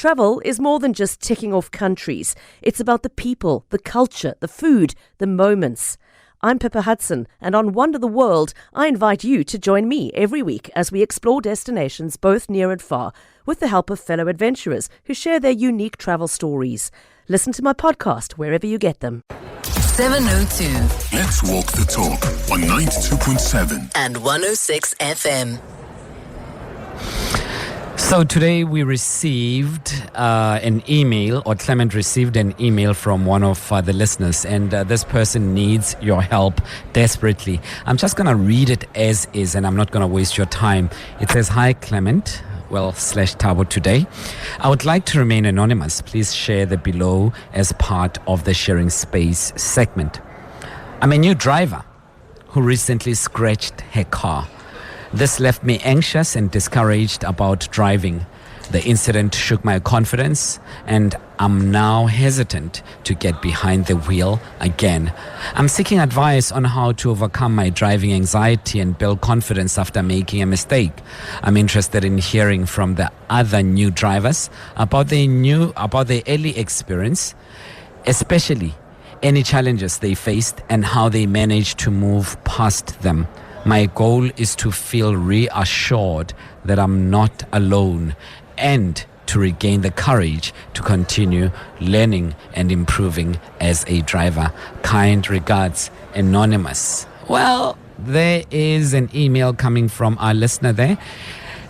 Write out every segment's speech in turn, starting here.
Travel is more than just ticking off countries. It's about the people, the culture, the food, the moments. I'm Pippa Hudson, and on Wonder the World, I invite you to join me every week as we explore destinations both near and far, with the help of fellow adventurers who share their unique travel stories. Listen to my podcast wherever you get them. 702. Let's walk the talk on 92.7 and 106 FM. So today we received an email, or Clement received an email from one of the listeners, and this person needs your help desperately. I'm just going to read it as is, and I'm not going to waste your time. It says, "Hi Clement, /Thabo today. I would like to remain anonymous. Please share the below as part of the sharing space segment. I'm a new driver who recently scratched her car. This left me anxious and discouraged about driving. The incident shook my confidence, and I'm now hesitant to get behind the wheel again. I'm seeking advice on how to overcome my driving anxiety and build confidence after making a mistake. I'm interested in hearing from the other new drivers about their early experience, especially any challenges they faced and how they managed to move past them. My goal is to feel reassured that I'm not alone and to regain the courage to continue learning and improving as a driver. Kind regards, Anonymous." Well, there is an email coming from our listener there.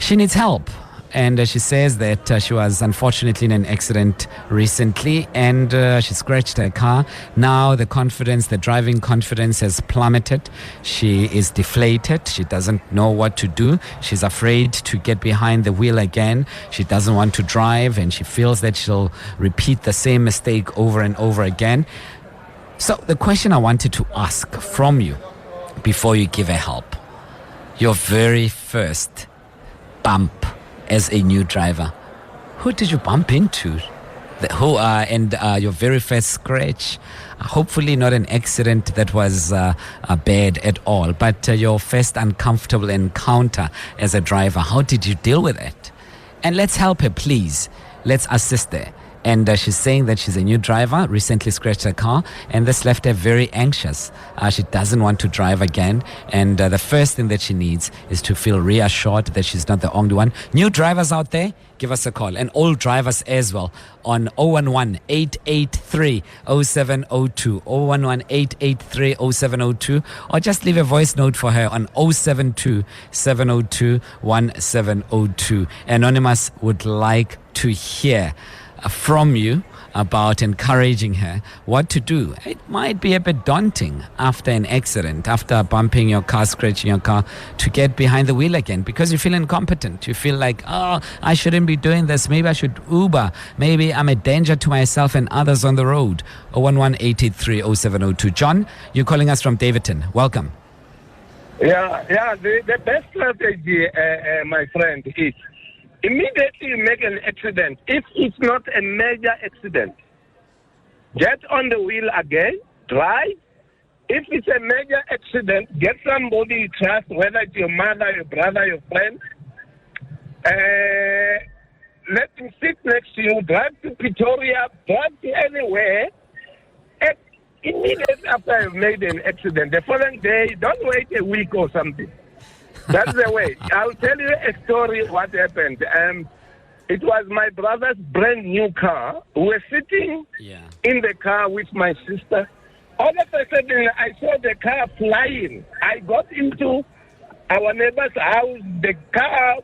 She needs help. And she says that she was unfortunately in an accident recently, and she scratched her car. Now the driving confidence has plummeted. She is deflated. She doesn't know what to do. She's afraid to get behind the wheel again. She doesn't want to drive, and she feels that she'll repeat the same mistake over and over again. So the question I wanted to ask from you before you give her help, your very first bump as a new driver, who did you bump into? Your very first scratch, hopefully not an accident that was bad at all, but your first uncomfortable encounter as a driver. How did you deal with it? And let's help her, please. Let's assist her. And she's saying that she's a new driver, recently scratched her car, and this left her very anxious. She doesn't want to drive again, and the first thing that she needs is to feel reassured that she's not the only one. New drivers out there, give us a call, and old drivers as well, on 011-883-0702, 011-883-0702, or just leave a voice note for her on 072-702-1702. Anonymous would like to hear from you about encouraging her what to do. It might be a bit daunting after an accident, after bumping your car, scratching your car, to get behind the wheel again because you feel incompetent. You feel like, oh, I shouldn't be doing this. Maybe I should Uber. Maybe I'm a danger to myself and others on the road. 011-883-0702. John, you're calling us from Davidton. Welcome. Yeah. The best strategy, my friend, is immediately make an accident. If it's not a major accident, get on the wheel again, drive. If it's a major accident, get somebody you trust, whether it's your mother, your brother, your friend. Let him sit next to you, drive to Pretoria, drive to anywhere. And immediately after you've made an accident, the following day, don't wait a week or something. That's the way. I'll tell you a story what happened. It was my brother's brand new car. We were sitting in the car with my sister. All of a sudden, I saw the car flying. I got into our neighbor's house. The car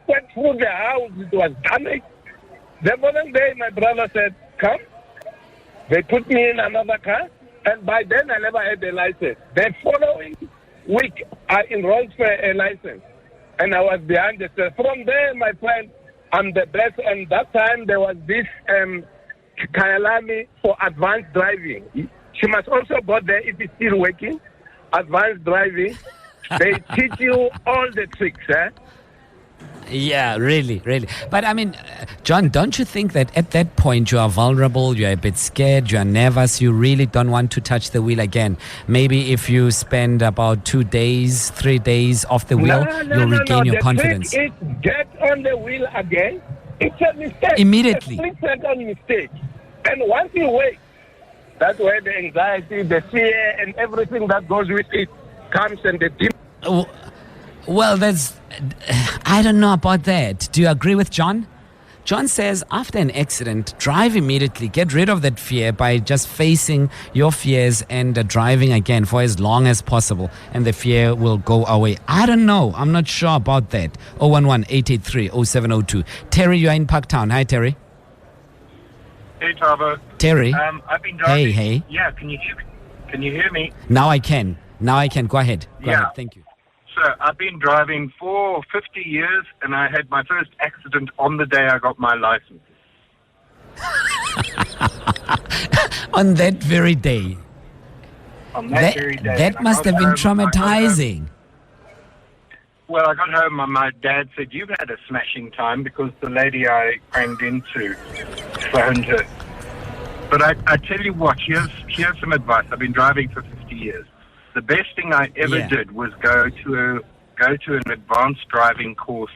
went through the house. It was damaged. The following day, my brother said, "Come." They put me in another car. And by then, I never had a license. The following week, I enrolled for a license, and I was behind the steering. From there, my friend, I'm the best. And that time, there was this Kyalami for advanced driving. She must also go there if it's still working. Advanced driving. They teach you all the tricks, eh? Yeah, really. But I mean, John, don't you think that at that point you are vulnerable, you're a bit scared, you're nervous, you really don't want to touch the wheel again? Maybe if you spend about 2 days, 3 days off the wheel, you'll regain your confidence. The trick is get on the wheel again, It's a mistake. Immediately. It's a split-second mistake. And once you wait, that's where the anxiety, the fear, and everything that goes with it comes, and the Well, I don't know about that. Do you agree with John? John says after an accident, drive immediately. Get rid of that fear by just facing your fears and driving again for as long as possible, and the fear will go away. I don't know. I'm not sure about that. 011-883-0702. Terry, you are in Parktown. Hi, Terry. Hey, Thabo. Terry. I've been driving. Hey. Yeah, can you hear me? Can you hear me? Now I can. Go ahead. Go ahead. Thank you. So I've been driving for 50 years, and I had my first accident on the day I got my license. On that very day. On that very day. That must have been traumatizing. Well, I got home and my dad said, "You've had a smashing time," because the lady I banged into phoned her. But I tell you what, here's some advice. I've been driving for 50 years. The best thing I ever did was go to an advanced driving course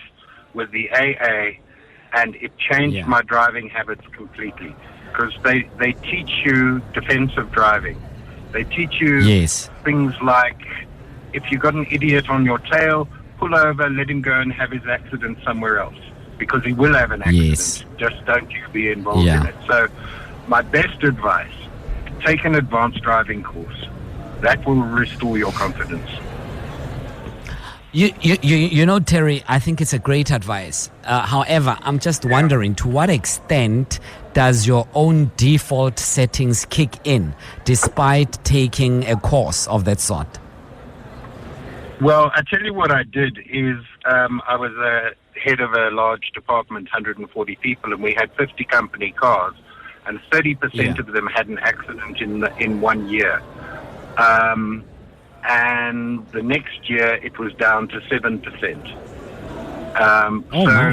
with the AA, and it changed my driving habits completely. Because they teach you defensive driving. They teach you things like, if you got an idiot on your tail, pull over, let him go and have his accident somewhere else. Because he will have an accident. Just don't you be involved in it. So my best advice, take an advanced driving course. That will restore your confidence. You know, Terry, I think it's a great advice. However, I'm just wondering, to what extent does your own default settings kick in despite taking a course of that sort? Well, I tell you what I did is I was a head of a large department, 140 people, and we had 50 company cars, and 30% of them had an accident in 1 year. And the next year it was down to 7%.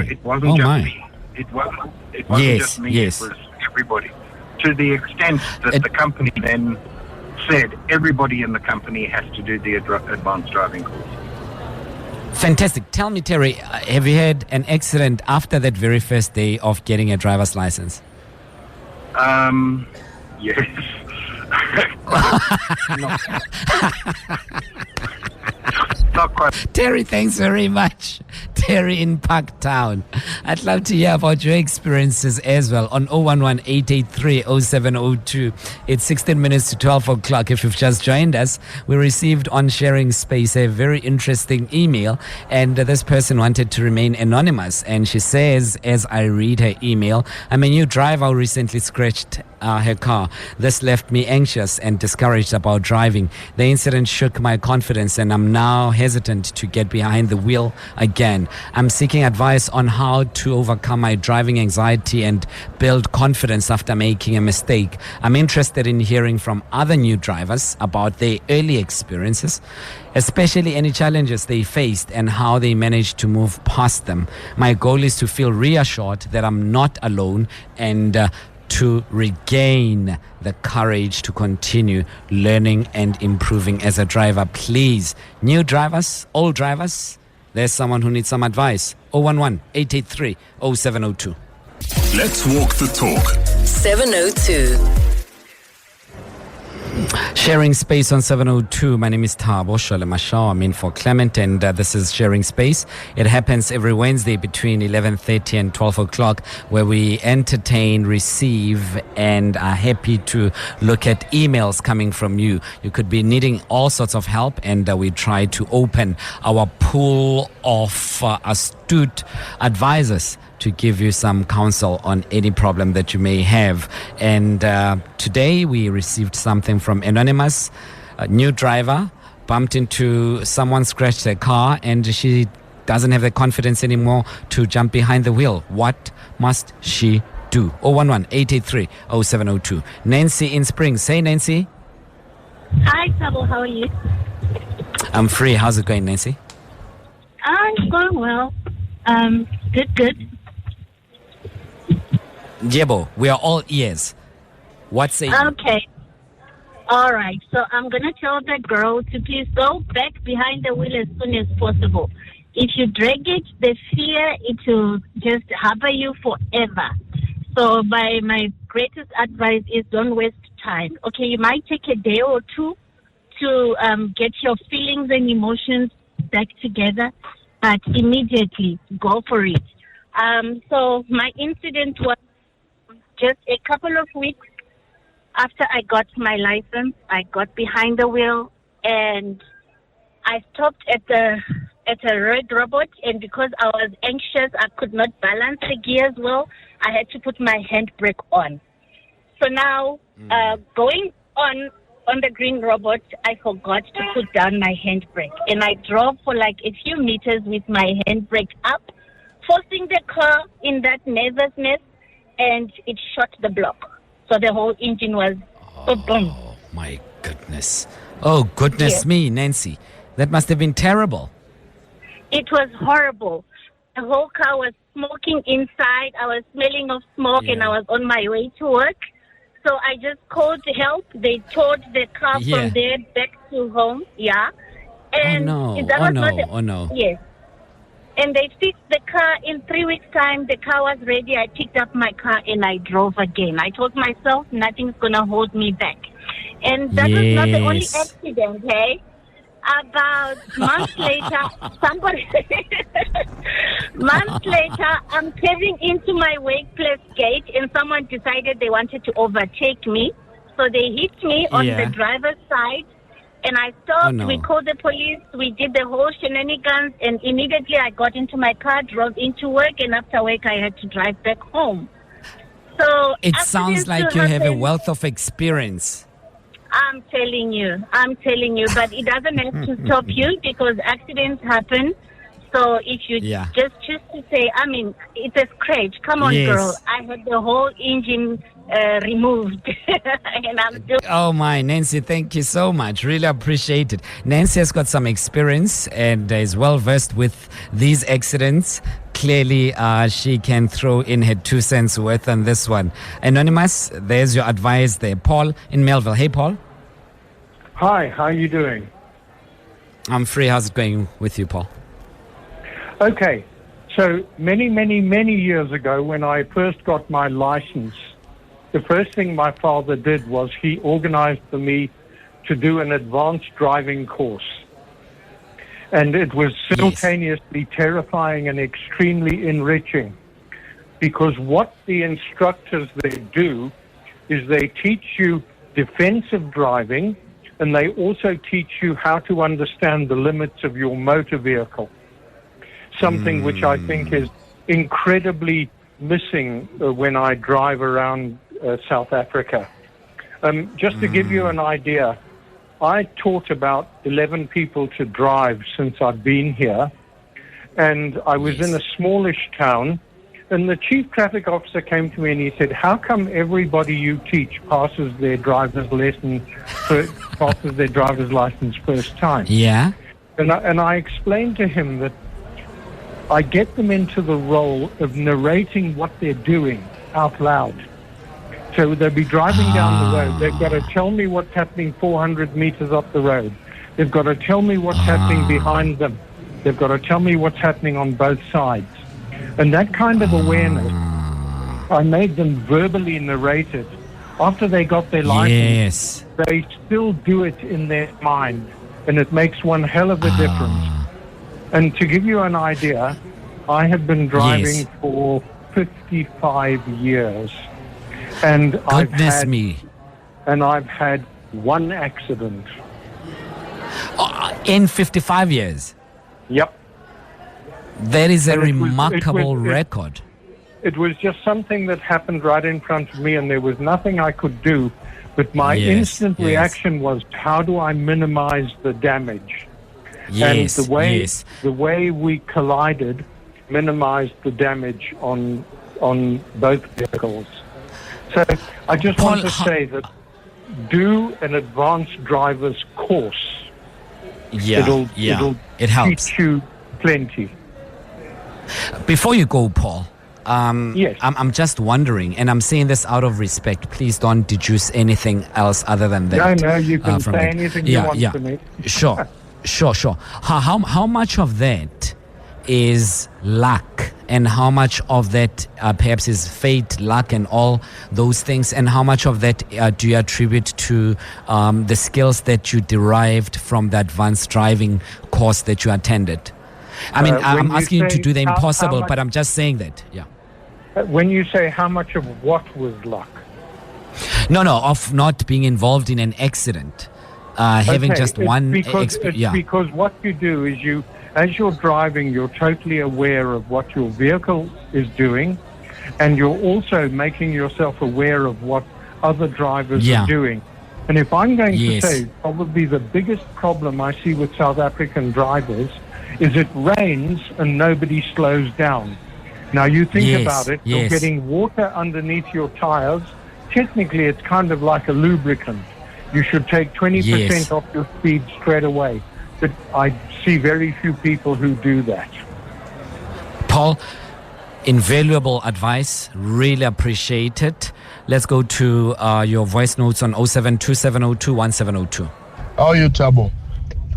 It wasn't just me. It wasn't just me. It was everybody. To the extent that the company then said everybody in the company has to do the advanced driving course. Fantastic. Tell me, Terry, have you had an accident after that very first day of getting a driver's license? Yes. Not quite. Terry, thanks very much. Terry in Parktown. I'd love to hear about your experiences as well on 011-883-0702. It's 16 minutes to 12 o'clock. If you've just joined us, we received on Sharing Space a very interesting email, and this person wanted to remain anonymous. And she says, as I read her email, I'm a new driver who recently scratched her car. This left me anxious and discouraged about driving. The incident shook my confidence, and I'm now hesitant to get behind the wheel again. I'm seeking advice on how to overcome my driving anxiety and build confidence after making a mistake. I'm interested in hearing from other new drivers about their early experiences, especially any challenges they faced and how they managed to move past them. My goal is to feel reassured that I'm not alone and to regain the courage to continue learning and improving as a driver. Please, new drivers, old drivers, there's someone who needs some advice. 011-883-0702. Let's walk the talk. 702. Sharing Space on 702. My name is Thabo Shole Mashao. I'm in for Clement, and this is Sharing Space. It happens every Wednesday between 11:30 and 12 o'clock, where we entertain, receive, and are happy to look at emails coming from you. You could be needing all sorts of help, and we try to open our pool of astute advisors to give you some counsel on any problem that you may have. And today we received something from Anonymous, a new driver, bumped into someone, scratched their car, and she doesn't have the confidence anymore to jump behind the wheel. What must she do? 011-883-0702. Nancy in Springs. Hey, Nancy. Hi, Thabo. How are you? I'm free. How's it going, Nancy? It's going well. Good. Jebo, we are all ears. What say you? Okay. All right. So I'm going to tell the girl to please go back behind the wheel as soon as possible. if you drag it, the fear, it will just harbor you forever. So my greatest advice is don't waste time. Okay, you might take a day or two to get your feelings and emotions back together, but immediately go for it. So my incident was just a couple of weeks after I got my license. I got behind the wheel and I stopped at a red robot, and because I was anxious, I could not balance the gears well. I had to put my handbrake on. So now, going on the green robot, I forgot to put down my handbrake, and I drove for like a few meters with my handbrake up, forcing the car in that nervousness, and it shot the block. So the whole engine was boom. Oh, my goodness. Oh, goodness me, Nancy. That must have been terrible. It was horrible. The whole car was smoking inside. I was smelling of smoke, and I was on my way to work. So I just called help. They towed the car from there back to home. Yeah. And oh, no. Yes. And they fixed the car in 3 weeks' time. The car was ready. I picked up my car and I drove again. I told myself nothing's going to hold me back. And that was not the only accident, hey? About months later, I'm curving into my workplace gate, and someone decided they wanted to overtake me. So they hit me on the driver's side, and I stopped. Oh, no. We called the police. We did the whole shenanigans, and immediately I got into my car, drove into work, and after work I had to drive back home. So it sounds like you have a wealth of experience. I'm telling you, but it doesn't have to stop you because accidents happen. So if you just choose to say, I mean, it's a scratch. Come on, girl. I had the whole engine removed. And I'm doing. Oh, my, Nancy, thank you so much. Really appreciate it. Nancy has got some experience and is well versed with these accidents. Clearly, she can throw in her 2 cents worth on this one. Anonymous, there's your advice there. Paul in Melville. Hey, Paul. Hi, how are you doing? I'm free. How's it going with you, Paul? Okay, so many years ago when I first got my license, the first thing my father did was he organized for me to do an advanced driving course. And it was simultaneously terrifying and extremely enriching, because what the instructors there do is they teach you defensive driving, and they also teach you how to understand the limits of your motor vehicle, something which I think is incredibly missing when I drive around South Africa. Just to give you an idea, I taught about 11 people to drive since I've been here, and I was in a smallish town, and the chief traffic officer came to me and he said, how come everybody you teach passes their driver's license first time? Yeah. And I explained to him that I get them into the role of narrating what they're doing out loud. So they'll be driving down the road. They've got to tell me what's happening 400 meters up the road. They've got to tell me what's happening behind them. They've got to tell me what's happening on both sides. And that kind of awareness, I made them verbally narrate it. After they got their license, they still do it in their mind, and it makes one hell of a difference. And to give you an idea, I have been driving for 55 years, and I've had one accident. In 55 years? Yep. That is a remarkable record. It was just something that happened right in front of me, and there was nothing I could do. But my instant reaction was, how do I minimize the damage? And the way we collided minimized the damage on both vehicles. So I just want to say that do an advanced driver's course. It'll teach you plenty. Before you go, Paul, I'm just wondering, and I'm saying this out of respect, please don't deduce anything else other than that. No, you can say anything you want to me. Sure. How much of that is luck, and how much of that perhaps is fate, luck, and all those things, and how much of that do you attribute to the skills that you derived from the advanced driving course that you attended? I mean, I'm asking you to do the impossible, but I'm just saying that, yeah. When you say how much of what was luck? No, of not being involved in an accident. Having just one experience. Because what you do is as you're driving, you're totally aware of what your vehicle is doing, and you're also making yourself aware of what other drivers are doing. And if I'm going to say probably the biggest problem I see with South African drivers is it rains and nobody slows down. Now you think about it, you're getting water underneath your tires. Technically, it's kind of like a lubricant. You should take 20% off your speed straight away. But I see very few people who do that. Paul, invaluable advice. Really appreciate it. Let's go to your voice notes on 0727021702. How are you, Thabo?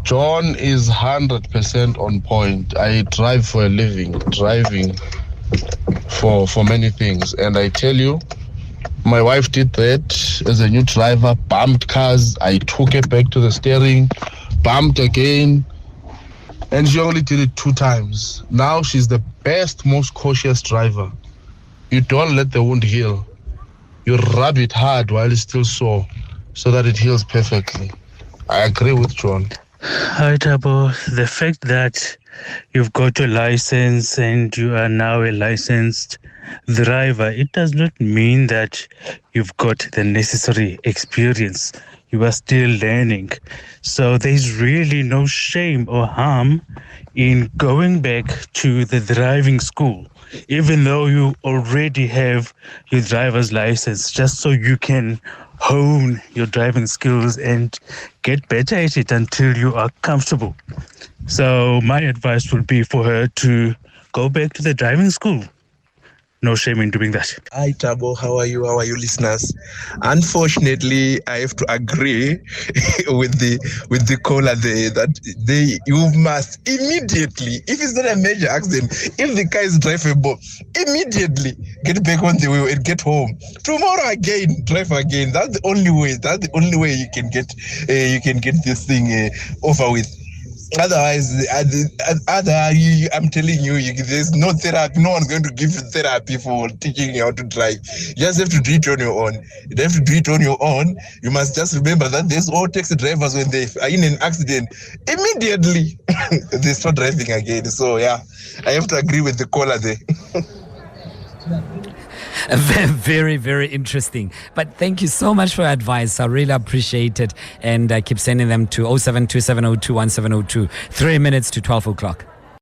John is 100% on point. I drive for a living, driving for many things. And I tell you, my wife did that as a new driver, bumped cars. I took her back to the steering, bumped again, and she only did it 2 times. Now she's the best, most cautious driver. You don't let the wound heal. You rub it hard while it's still sore so that it heals perfectly. I agree with John. Hi, Thabo. The fact that you've got a license and you are now a licensed driver, it does not mean that you've got the necessary experience. You are still learning. So there's really no shame or harm in going back to the driving school, even though you already have your driver's license, just so you can hone your driving skills and get better at it until you are comfortable. So my advice would be for her to go back to the driving school. No shame in doing that. Hi, Thabo. How are you? How are you, listeners? Unfortunately, I have to agree with the caller there that you must immediately, if it's not a major accident, if the car is drivable, immediately get back on the wheel and get home. Tomorrow again, drive again. That's the only way. That's the only way you can get this thing over with. Otherwise, I'm telling you, there's no therapy. No one's going to give you therapy for teaching you how to drive. You just have to do it on your own. You have to do it on your own. You must just remember that there's all taxi drivers, when they are in an accident, immediately they start driving again. So, yeah, I have to agree with the caller there. Very, very interesting. But thank you so much for your advice. I really appreciate it. And I keep sending them to 0727021702. 3 minutes to 12 o'clock.